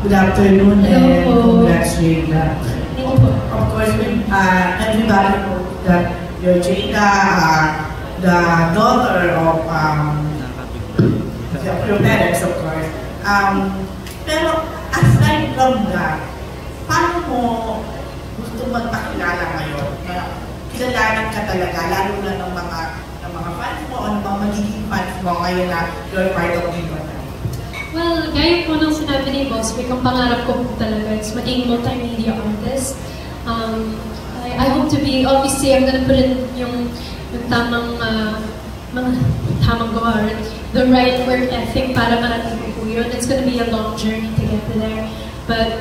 Good afternoon and Hello. congrats, Jada. Of course, everybody knows that your Jada the daughter of your parents, of course. Pero aside from that, paano mo gusto magpakilala ngayon? Kilalanin ka talaga, lalo na ng mga fans mo o ng mga magiging fans mo ngayon na you're part of Viva. Well, gaya po nung sinabi ni Boss, ang pangarap ko po talaga is maging multimedia artist. I hope to be, obviously, I'm gonna put in yung tamang gawa, the right work ethic para marating ko po yun. It's gonna be a long journey to get to there. But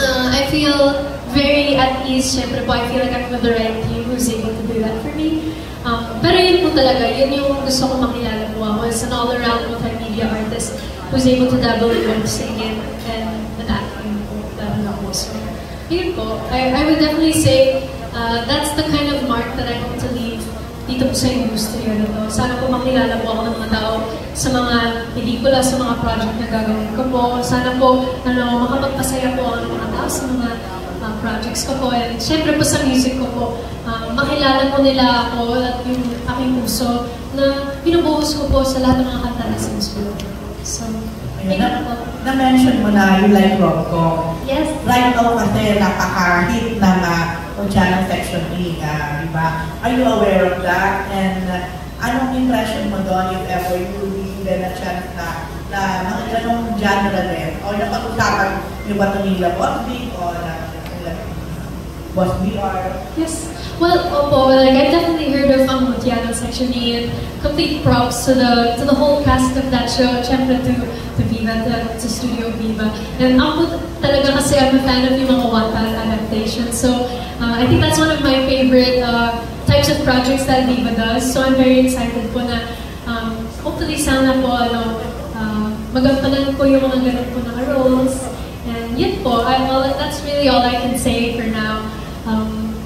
I feel very at ease, syempre po, I feel like I'm with the right team who's able to do that for me. Pero yun po talaga, yun yung gusto ko makilala po ako as an all-around multimedia artist who's able to dabble in both singing and acting po. So, yun po, I would definitely say that's the kind of mark that I hope to leave dito po sa industriya na to. Sana po makilala po ako ng mga tao sa mga pelikula, sa mga project na gagawin ko po. Sana po makapagpasaya po ako ng mga tao sa mga projects ko po. And syempre po sa music ko po, makilala po nila ako at yung aking puso na binubuhos ko po sa lahat ng mga kanta na sinusunod. So, na-mention mo na you like rom-com. yes. Right now kasi napaka-hit ng Oceana Section E, di ba? Are you aware of that? And anong impression mo doon if ever you will be given a chance na mga ganong genre rin? O napag-usapan yung ba ito nila Boss Big o Boss BR? Yes. Well, like I definitely heard of Oceana Section E, and complete props to the whole cast of that show, syempre to Viva, to Studio Viva. And ako talaga kasi I'm a fan of yung mga Wattpad adaptations. So I think that's one of my favorite types of projects that Viva does. So I'm very excited po na hopefully sana po magampanan po yung mga ganun po na roles. And yun po, that's really all I can say for now.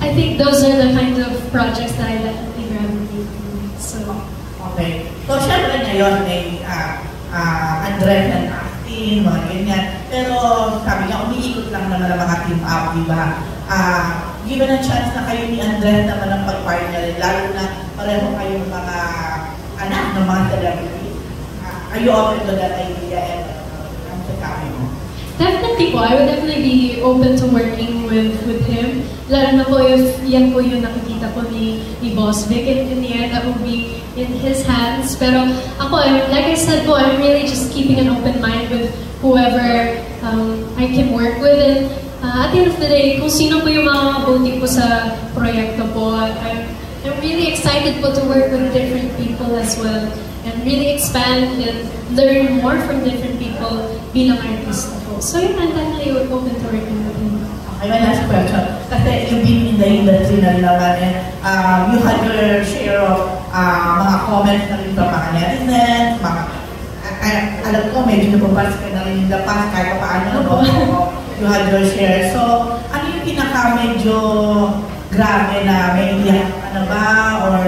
I think those are the kind of projects that I definitely gravitate to. So, okay. So, syempre ngayon may Andres and acting, mga ganyan. Pero sabi niya, umiikot lang naman ang mga team up, di ba? Given a chance na kayo ni Andres naman ang pag-partner, lalo na pareho kayong mga anak ng mga celebrities. Are you open to that idea and ang sasabi mo? definitely po, I would definitely be open to working with him. Lalo na po if yan po yung nakikita po ni Boss Vic. In the end, that will be in his hands. Pero ako, like I said po, I'm really just keeping an open mind with whoever I can work with. And at the end of the day, kung sino po yung mga mabuti po sa proyekto po, I'm really excited po to work with different people as well. And really expand and learn more from different people bilang artista po. So yun, I'm definitely open to working with him. Okay, my last question. Kasi you've been in the industry na rin naman and you had your share of mga comments na rin from mga netizens, alam ko, medyo napapasok ka na rin in the past, kahit pa paano, you had your share. So, ano yung pinaka-medyo grabe na may iyak ka na ba? Or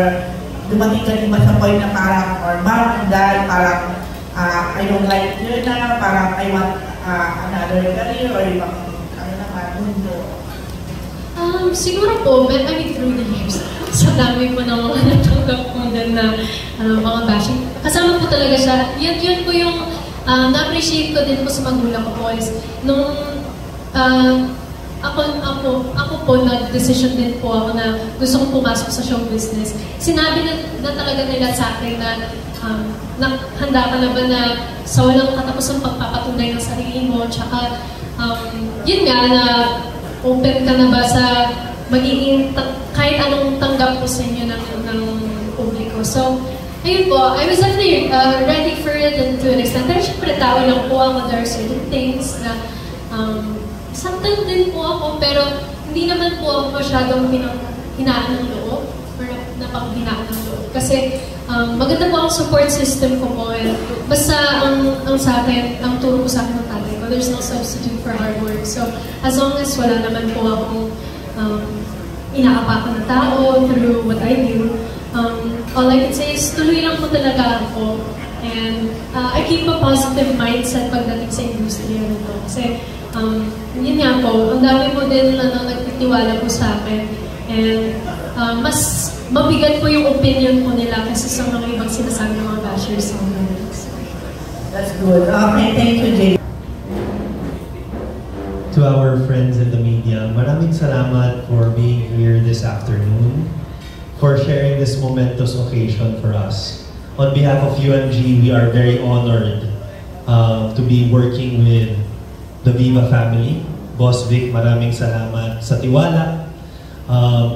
dumating ka rin ba sa point na parang, or mom and dad, parang I don't like you na, parang I want another career, or ibang, ano naman, mundo? Siguro po, I mean, through the years, sa dami po ng mga natanggap ko din na mga bashing. Kasama po talaga siya. Yun po yung na-appreciate ko din po sa magulang ko po is nung ako po, nag-decision din po ako na gusto kong pumasok sa show business. Sinabi na talaga nila sa akin na handa ka na ba na sa walang katapusang pagpapatunay ng sarili mo, tsaka yun nga na open ka na ba sa magiging kahit anong tanggap po sa inyo ng publiko. So, ayun po, I was definitely ready for it and to an extent. Pero syempre tao lang po ako, there are certain things na saktan din po ako, pero hindi naman po ako masyadong hinaan ng loob or napanghinaan ng loob. Kasi maganda po ang support system ko po. Basta ang sa akin, ang turo ko sa akin ng tatay ko, there's no substitute for hard work. So, as long as wala naman po akong inaapakan ng tao through what I do, all I can say is tuloy lang po talaga ako. And I keep a positive mindset pagdating sa industriya nito. Kasi Yun nga po, ang dami po din nagtitiwala po sa akin. And mas mabigat po yung opinion po nila kasi sa mga ibang sinasabi ng mga bashers sa mga. That's good. Okay, thank you, Jay. To our friends in the media, maraming salamat for being here this afternoon, for sharing this momentous occasion for us. On behalf of UMG, we are very honored to be working with the Viva family. Boss Vic, maraming salamat sa tiwala.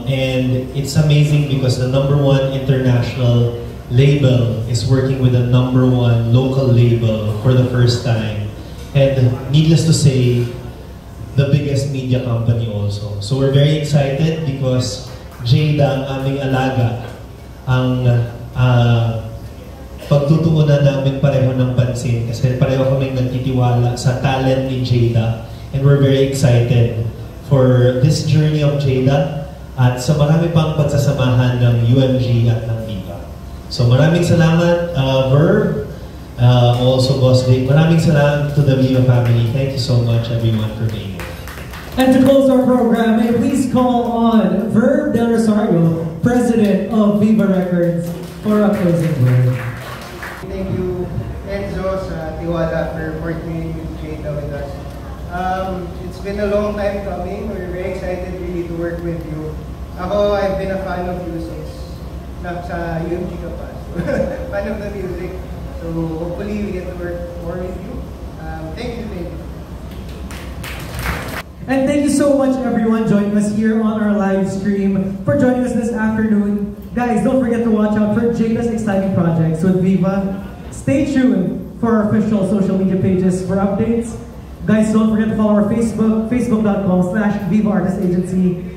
And it's amazing because the #1 international label is working with the #1 local label for the first time. And needless to say, the biggest media company also. So we're very excited because Jada, ang aming alaga, ang pagtutuunan namin pareho ng pansin kasi pareho kaming nagtitiwala sa talent ni Jada, and we're very excited for this journey of Jada at sa marami pang pagsasamahan ng UMG at ng Viva. So maraming salamat, Verb, also Boss Vic. Maraming salamat to the Viva family. Thank you so much everyone for being here. And to close our program, may please call on Verb Del Rosario, President of Viva Records, for a closing word. Thank you, Enzo, sa tiwala for partnering with Jada with us. It's been a long time coming. We're very excited really to work with you. Ako, I've been a fan of you since sa UMG ka pa. Fan of the music. So hopefully we get to work more with you. Thank you, thank you. And thank you so much everyone joining us here on our live stream, for joining us this afternoon. Guys, don't forget to watch out for Jada's exciting projects with Viva. Stay tuned for our official social media pages for updates. Guys, don't forget to follow our Facebook, facebook.com/Viva Artist Agency.